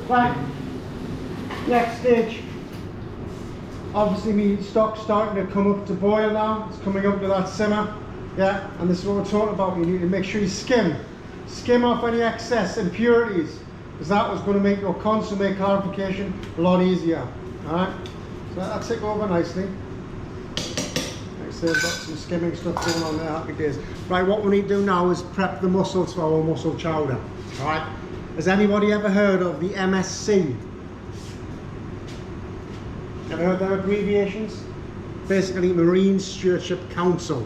Right, next stage. Obviously my stock's starting to come up to boil now. It's coming up to that simmer. Yeah, and this is what we're talking about. You need to make sure you skim off any excess impurities, because that was going to make your consommé clarification a lot easier. Alright, so that'll tick over nicely. Like I said, I've got some skimming stuff going on there, happy days. Right, what we need to do now is prep the mussels for our mussel chowder. Alright, has anybody ever heard of the MSC? Ever heard their abbreviations? Basically, Marine Stewardship Council.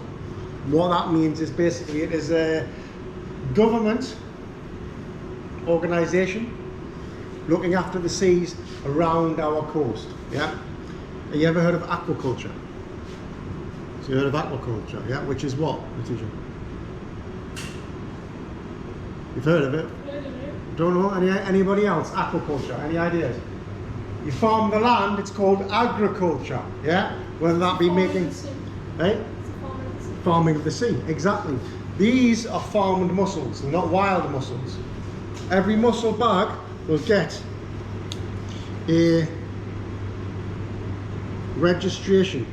What that means is basically it is a government organisation looking after the seas around our coast. Yeah. Have you ever heard of aquaculture? So you heard of aquaculture, yeah? Which is what, teacher? You've heard of it? Don't know? Anybody else? Aquaculture, any ideas? You farm the land, it's called agriculture, yeah? Whether that be making, right? Farming of the sea, exactly. These are farmed mussels, they're not wild mussels. Every mussel bag will get a registration,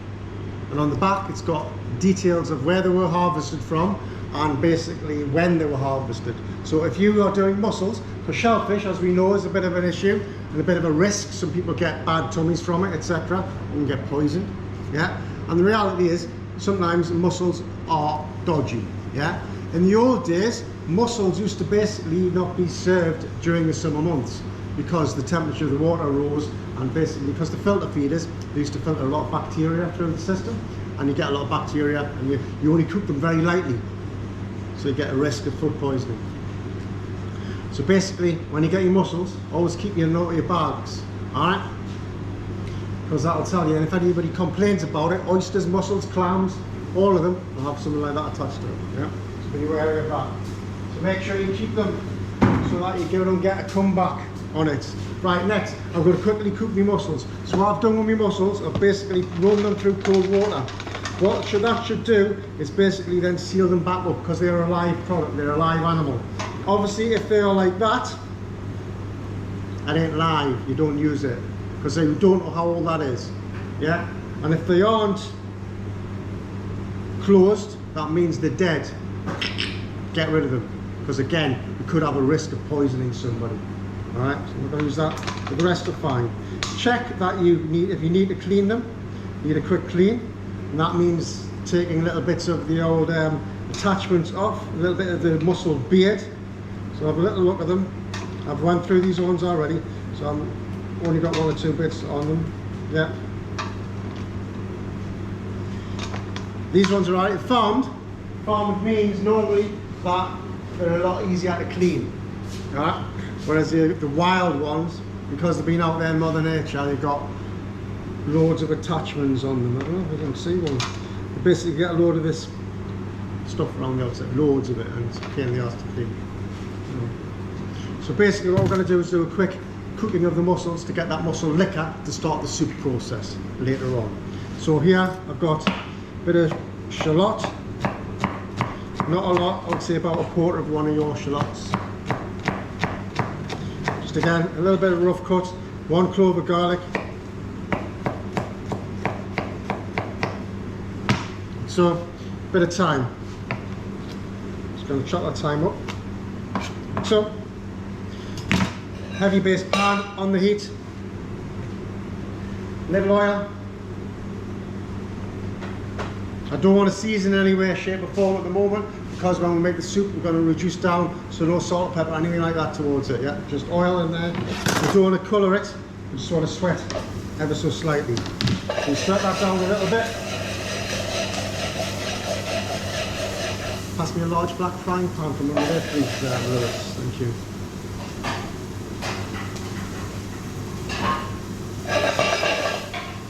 and on the back it's got details of where they were harvested from and basically when they were harvested. So if you are doing mussels, for shellfish, as we know, is a bit of an issue and a bit of a risk. Some people get bad tummies from it, etc. You can get poisoned, yeah? And the reality is, sometimes mussels are dodgy, yeah? In the old days, mussels used to basically not be served during the summer months because the temperature of the water rose, and basically because the filter feeders, they used to filter a lot of bacteria through the system, and you get a lot of bacteria, and you only cook them very lightly, so you get a risk of food poisoning. So basically, when you get your mussels, always keep your note of your bags, alright? Because that'll tell you, and if anybody complains about it, oysters, mussels, clams, all of them will have something like that attached to them, yeah? So be wary of that. So make sure you keep them so that you don't get a comeback on it. Right, next, I'm going to quickly cook my mussels. So what I've done with my mussels, I've basically run them through cold water. What that should do is basically then seal them back up, because they're a live product, they're a live animal. Obviously, if they are like that, it ain't live, you don't use it, because you don't know how old that is, yeah? And if they aren't closed, that means they're dead. Get rid of them, because again, you could have a risk of poisoning somebody. Alright, so we're going to use that, but the rest are fine. Check that if you need to clean them, you need a quick clean, and that means taking little bits of the old attachments off, a little bit of the mussel beard. So have a little look at them. I've went through these ones already, so I've only got 1 or 2 bits on them. Yeah. These ones are alright. Farmed means normally that they're a lot easier to clean. Right? Whereas the wild ones, because they've been out there in Mother Nature, they've got loads of attachments on them. I don't know if you can see one. You basically get a load of this stuff around the outside, loads of it, and it's a pain in the arse to clean. So basically what we're going to do is do a quick cooking of the mussels to get that mussel liquor to start the soup process later on. So here I've got a bit of shallot, not a lot, I would say about 1/4 of one of your shallots. Just again, a little bit of rough cut, 1 clove of garlic. So, a bit of thyme. Just going to chop that thyme up. So, heavy base pan on the heat, little oil. I don't want to season in any way, shape or form at the moment, because when we make the soup we're going to reduce down, so no salt, pepper, anything like that towards it, yeah? Just oil in there. We don't want to colour it, we just want to sweat ever so slightly. So you sweat that down a little bit. Pass me a large black frying pan from over there, please, Lewis. Thank you.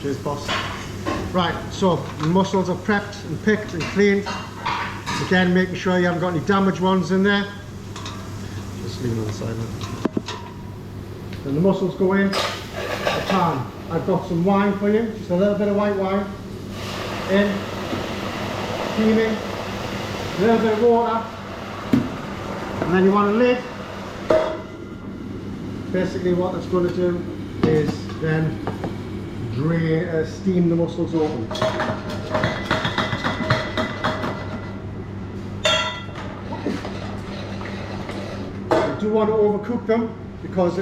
Cheers, boss. Right, so the mussels are prepped and picked and cleaned. Again, making sure you haven't got any damaged ones in there. Just leave them on the side now. Then the mussels go in the pan. I've got some wine for you, just a little bit of white wine. In, steaming, a little bit of water, and then you want a lid basically what that's going to do is then steam the mussels open. You do want to overcook them because